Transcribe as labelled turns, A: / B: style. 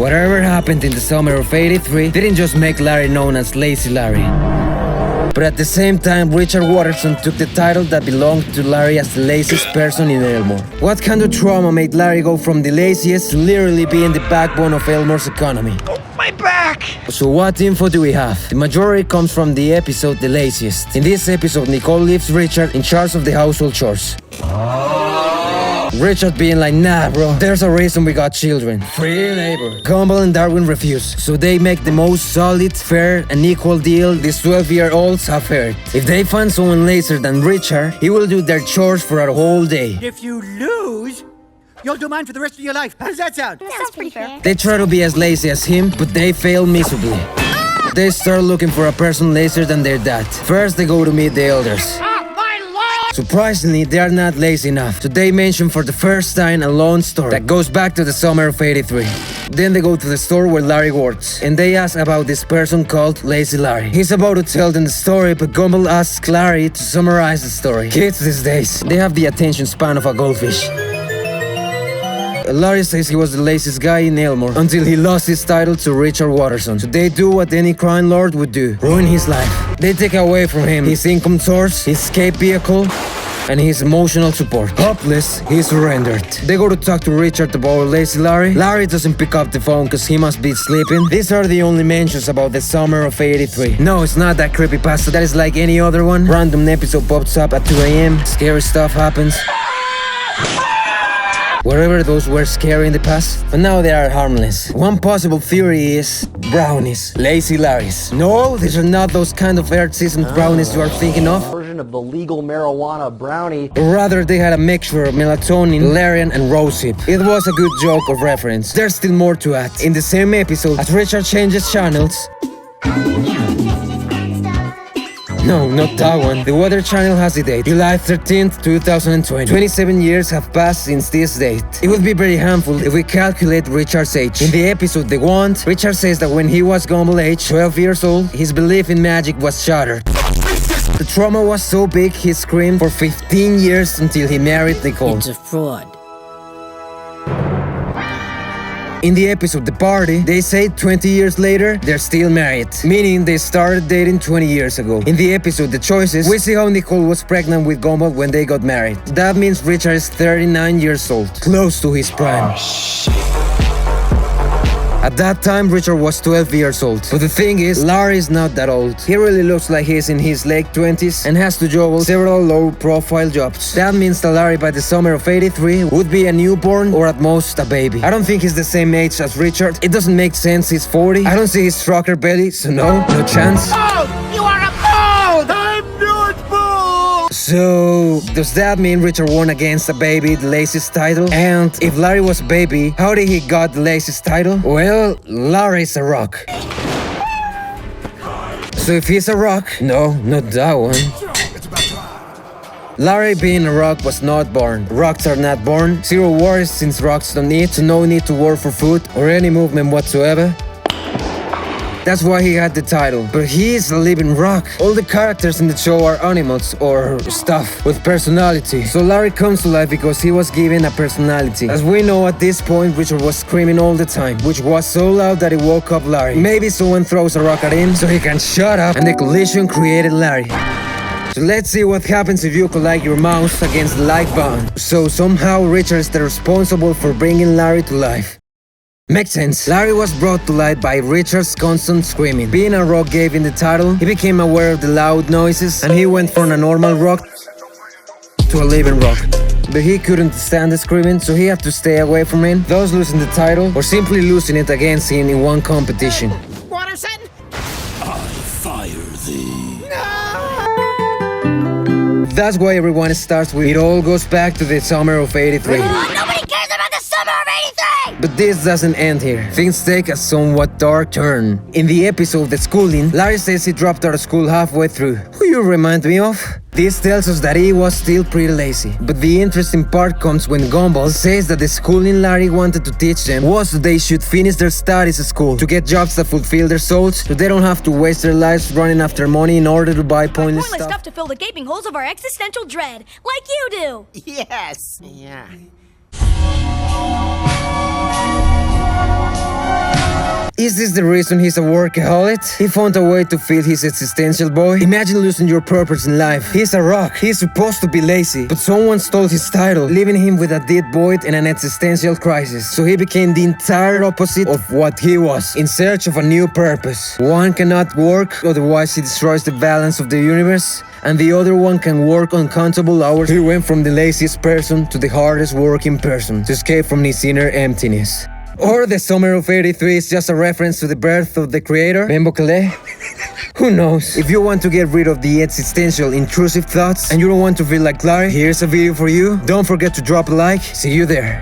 A: Whatever happened in the summer of '83 didn't just make Larry known as Lazy Larry. But at the same time, Richard Watterson took the title that belonged to Larry as the laziest person in Elmore. What kind of trauma made Larry go from the laziest to literally being the backbone of Elmore's economy?
B: Oh, my back!
A: So what info do we have? The majority comes from the episode The Laziest. In this episode, Nicole leaves Richard in charge of the household chores. Richard being like, nah bro, there's a reason we got children. Free labor. Gumball and Darwin refuse, so they make the most solid, fair and equal deal these 12-year-olds have heard. If they find someone lazier than Richard, he will do their chores for a whole day.
C: If you lose, you'll do mine for the rest of your life. How does that sound?
D: That sounds pretty fair.
A: They try to be as lazy as him, but they fail miserably. They start looking for a person lazier than their dad. First they go to meet the elders. Surprisingly, they are not lazy enough, so they mention for the first time a long story that goes back to the summer of '83. Then they go to the store where Larry works, and they ask about this person called Lazy Larry. He's about to tell them the story, but Gumball asks Larry to summarize the story. Kids these days, they have the attention span of a goldfish. Larry says he was the laziest guy in Elmore until he lost his title to Richard Watterson. So they do what any crime lord would do, ruin his life. They take away from him his income source, his escape vehicle, and his emotional support. Hopeless, he surrendered. They go to talk to Richard about Lazy Larry. Larry doesn't pick up the phone because he must be sleeping. These are the only mentions about the summer of '83. No, it's not that creepypasta that is like any other one. Random episode pops up at 2 a.m. Scary stuff happens. Wherever those were scary in the past, but now they are harmless. One possible theory is Brownies, Lazy Larrys. No, these are not those kind of earth-seasoned brownies you are thinking of.
E: Version of the legal marijuana brownie.
A: Rather, they had a mixture of melatonin, valerian, and rosehip. It was a good joke of reference. There's still more to add. In the same episode, as Richard changes channels... No, not that one. The Weather Channel has the date, July 13th, 2020. 27 years have passed since this date. It would be very harmful if we calculate Richard's age. In the episode The Wand, Richard says that when he was Gumball age, 12 years old, his belief in magic was shattered. The trauma was so big, he screamed for 15 years until he married Nicole.
C: It's a fraud.
A: In the episode The Party, they say 20 years later, they're still married, meaning they started dating 20 years ago. In the episode The Choices, we see how Nicole was pregnant with Gumball when they got married. That means Richard is 39 years old, close to his prime. At that time, Richard was 12 years old. But the thing is, Larry is not that old. He really looks like he's in his late 20s and has to juggle several low-profile jobs. That means that Larry by the summer of '83 would be a newborn or at most a baby. I don't think he's the same age as Richard. It doesn't make sense he's 40. I don't see his trucker belly, so no chance.
C: Oh, you are a fool! I'm not fool!
A: So, does that mean Richard won against a baby the laziest title? And if Larry was a baby, how did he got the laziest title? Well, Larry's a rock. So if he's a rock, no, not that one. Larry being a rock was not born. Rocks are not born. Zero worries since rocks don't eat, so no need to work for food or any movement whatsoever. That's why he had the title. But he is a living rock. All the characters in the show are animals or stuff with personality. So Larry comes to life because he was given a personality. As we know at this point, Richard was screaming all the time, which was so loud that it woke up Larry. Maybe someone throws a rock at him so he can shut up, and the collision created Larry. So let's see what happens if you collide your mouse against the light button. So somehow Richard is the responsible for bringing Larry to life. Makes sense. Larry was brought to light by Richard's constant screaming. Being a rock gave him the title, he became aware of the loud noises, and he went from a normal rock to a living rock. But he couldn't stand the screaming, so he had to stay away from him, thus losing the title or simply losing it against him in one competition.
C: Watterson?
F: I fire thee.
A: That's why everyone starts with, it all goes back to the summer of '83.
D: Nobody cares about the summer of '83!
A: But this doesn't end here. Things take a somewhat dark turn. In the episode The Schooling, Larry says he dropped out of school halfway through. Who you remind me of? This tells us that he was still pretty lazy. But the interesting part comes when Gumball says that the schooling Larry wanted to teach them was that they should finish their studies at school to get jobs that fulfill their souls, so they don't have to waste their lives running after money in order to buy pointless stuff
D: to fill the gaping holes of our existential dread, like you do!
C: Yes. Yeah.
A: Is this the reason he's a workaholic? He found a way to fill his existential void. Imagine losing your purpose in life. He's a rock. He's supposed to be lazy, but someone stole his title, leaving him with a deep void and an existential crisis. So he became the entire opposite of what he was, in search of a new purpose. One cannot work, otherwise he destroys the balance of the universe, and the other one can work uncountable hours. He went from the laziest person to the hardest working person to escape from his inner emptiness. Or the summer of '83 is just a reference to the birth of the creator, Ben Bokale? Who knows? If you want to get rid of the existential, intrusive thoughts and you don't want to feel like Larry, here's a video for you. Don't forget to drop a like. See you there.